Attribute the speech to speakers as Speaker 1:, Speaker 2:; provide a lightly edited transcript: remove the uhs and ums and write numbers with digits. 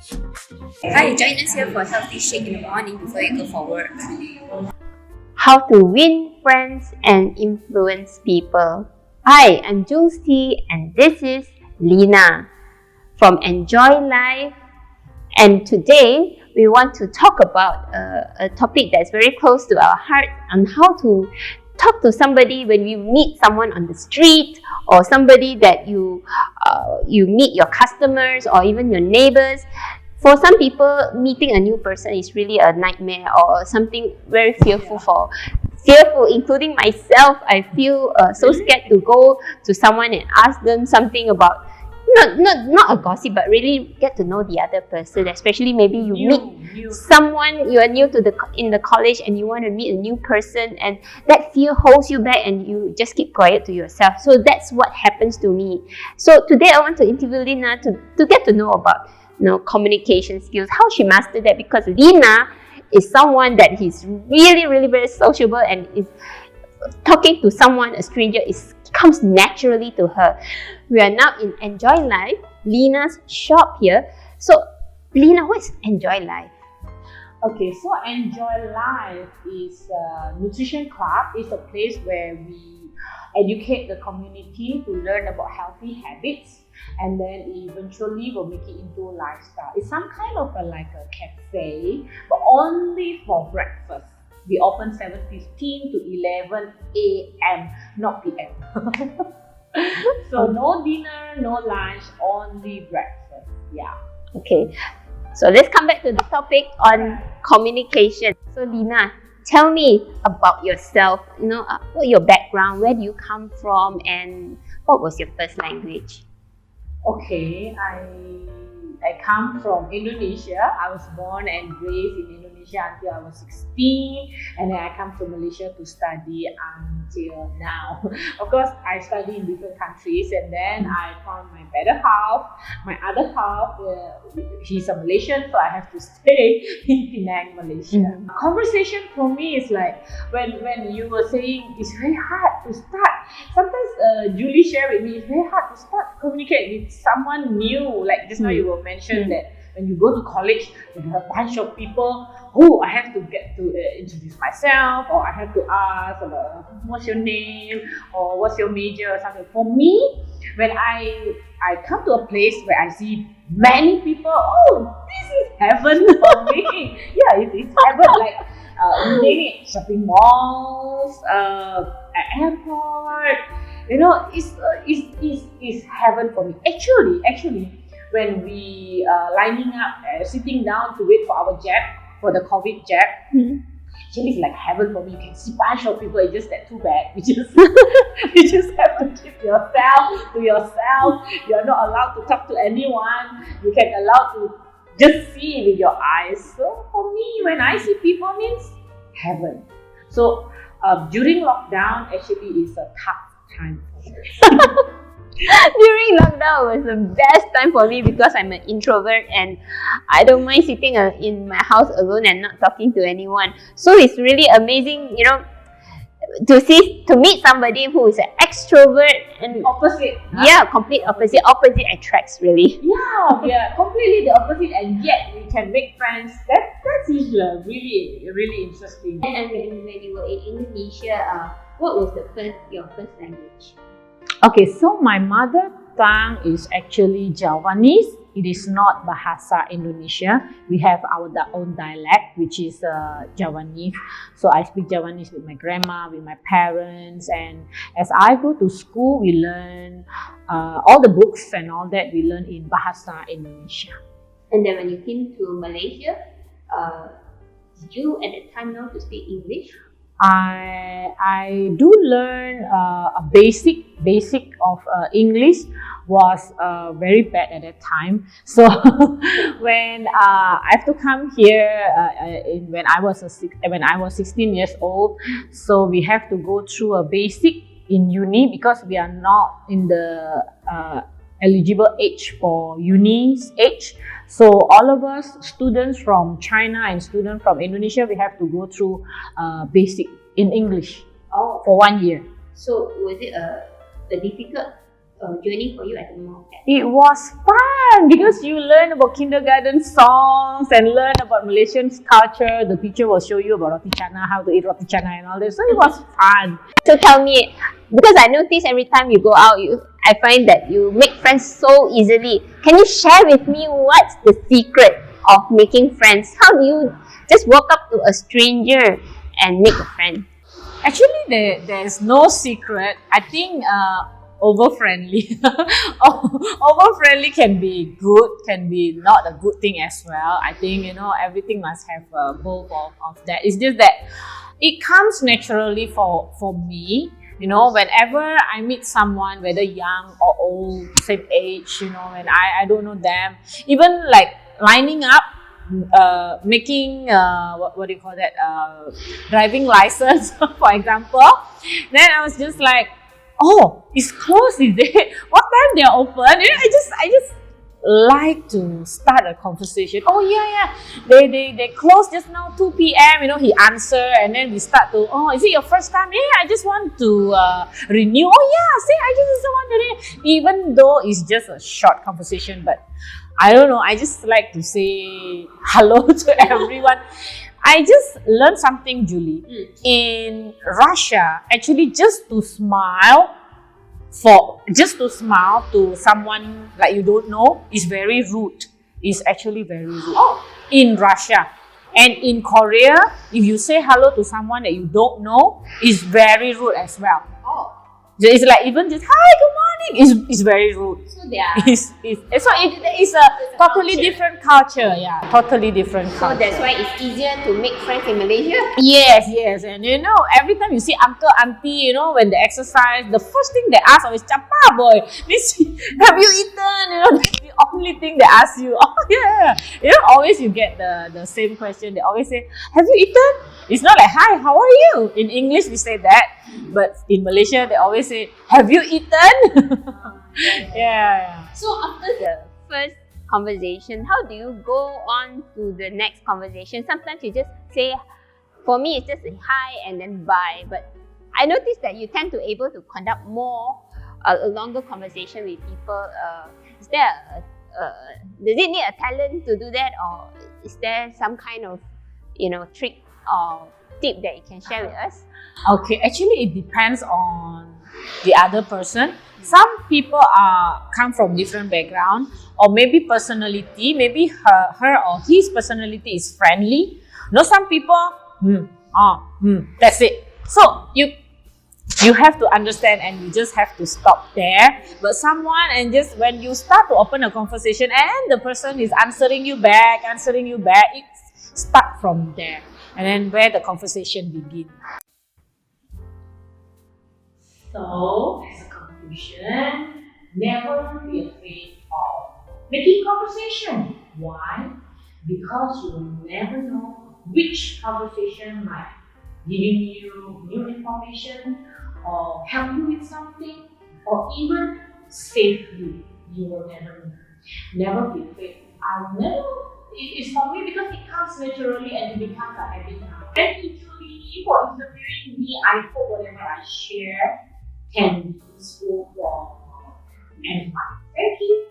Speaker 1: Hi, join us here for a healthy shake in the morning before you go for work.
Speaker 2: How to win friends and influence people. Hi, I'm Jules and this is Lina from Enjoy Life. And today we want to talk about a topic that's very close to our heart on how to talk to somebody when you meet someone on the street or somebody that you meet your customers or even your neighbors. For some people, meeting a new person is really a nightmare or something very fearful, including myself. I feel so scared to go to someone and ask them something about not a gossip, but really get to know the other person. Especially maybe you meet someone, you are new to in the college and you want to meet a new person, and that fear holds you back and you just keep quiet to yourself. So that's what happens to me. So today I want to interview Lina to get to know about communication skills, how she mastered that, because Lina is someone that is really, really very sociable and is talking to someone, a stranger, comes naturally to her. We are now in Enjoy Life, Lina's shop here. So, Lina, what's Enjoy Life?
Speaker 3: Okay, so Enjoy Life is a nutrition club. It's a place where we educate the community to learn about healthy habits, and then eventually we'll make it into a lifestyle. It's some kind of like a cafe, but only for breakfast. We open 7:15 to 11 a.m., not p.m. So no dinner, no lunch, only breakfast. Yeah.
Speaker 2: Okay, so let's come back to the topic on communication. So Lina, tell me about yourself. What your background, where do you come from, and what was your first language?
Speaker 3: Okay, I come from Indonesia. I was born and raised in Indonesia until I was 16, and then I come to Malaysia to study until now. Of course, I study in different countries, and then I found my better half. My other half, he's a Malaysian, so I have to stay in Penang, Malaysia. Conversation for me is like when you were saying it's very hard to start. Sometimes Julie shared with me, it's very hard to start communicate with someone new. Like just now you were mentioned that when you go to college, you have a bunch of people. Oh, I have to get to introduce myself, or I have to ask about what's your name or what's your major or something. For me, when I come to a place where I see many people, oh, this is heaven for me. Yeah, it's heaven. Like maybe shopping malls, airport. It's heaven for me. Actually, when we lining up, sitting down to wait for our jab, for the COVID jab, actually it's like heaven for me. You can see a bunch of people. It's just that too bad. You just have to keep yourself to yourself. You're not allowed to talk to anyone. You can allow to just see with your eyes. So for me, when I see people, means heaven. So during lockdown, actually is a tough time for me.
Speaker 2: During lockdown was the best time for me because I'm an introvert and I don't mind sitting in my house alone and not talking to anyone. So it's really amazing, to meet somebody who is an extrovert and
Speaker 3: Opposite.
Speaker 2: Yeah, complete opposite. Opposite attracts really.
Speaker 3: Yeah, completely the opposite, and yet we can make friends. That's really, really interesting.
Speaker 2: And when you were in Indonesia, what was your first language?
Speaker 3: Okay, so my mother tongue is actually Javanese. It is not Bahasa Indonesia. We have our own dialect, which is Javanese. So I speak Javanese with my grandma, with my parents, and as I go to school, we learn all the books and all that we learn in Bahasa Indonesia.
Speaker 2: And then when you came to Malaysia, did you at that time know to speak English?
Speaker 3: I do learn a basic of English. Was very bad at that time. So when I have to come here when I was 16 years old, so we have to go through a basic in uni because we are not in the eligible age for uni age. So all of us students from China and students from Indonesia, we have to go through basic in English for 1 year.
Speaker 2: So was it a difficult
Speaker 1: journey for you at the moment?
Speaker 3: It was fun because you learn about kindergarten songs and learn about Malaysian culture. The teacher will show you about roti canai, how to eat roti canai and all this. So it was fun.
Speaker 2: So tell me, because I notice every time you go out, I find that you make friends so easily. Can you share with me what's the secret of making friends? How do you just walk up to a stranger and make a friend?
Speaker 3: Actually, there's no secret. I think over friendly. Over friendly can be good, can be not a good thing as well. I think everything must have both of that. It's just that it comes naturally for me. Whenever I meet someone, whether young or old, same age, when I don't know them, even like lining up, making what do you call that, driving license for example, then I was just like, oh, it's closed, is it? What time they're open? I just like to start a conversation. Oh yeah, they closed just now 2 p.m. He answer, and then we start to, oh, is it your first time? Yeah, I just want to renew. Oh yeah, say I just want to renew. Even though it's just a short conversation, but I don't know, I just like to say hello to everyone. I just learned something, Julie. In Russia, actually, just to smile to someone like you don't know is very rude. It's actually very rude. In Russia. And in Korea, if you say hello to someone that you don't know, it's very rude as well. It's like even just hi, good morning. It's very rude.
Speaker 1: So they are.
Speaker 3: It's a totally different culture. Yeah, totally different culture.
Speaker 1: So that's why it's easier to make friends in Malaysia.
Speaker 3: Yes, and every time you see uncle, auntie, when they exercise, the first thing they ask is "Chapa boy, have you eaten?" That's the only thing they ask you. Oh yeah, always you get the same question. They always say, "Have you eaten?" It's not like "Hi, how are you?" In English we say that, but in Malaysia they always say, "Have you eaten?" Yeah.
Speaker 2: So after the first conversation, how do you go on to the next conversation? Sometimes you just say, for me, it's just a hi and then bye. But I noticed that you tend to able to conduct a longer conversation with people. Is there does it need a talent to do that, or is there some kind of trick or tip that you can share with us?
Speaker 3: Okay, actually it depends on the other person. Some people come from different background, or maybe personality, maybe her or his personality is friendly. Some people, that's it. So you have to understand, and you just have to stop there. But someone, and just when you start to open a conversation and the person is answering you back, it start from there, and then where the conversation begins. So, as a conclusion, never be afraid of making conversation. Why? Because you will never know which conversation might giving you new information, or help you with something, or even save you. You will never know. Never be afraid. It's for me because it comes naturally and it becomes a habit now. Thank you, Julie, for interviewing me. I hope whatever I share can be useful for everyone. Thank you.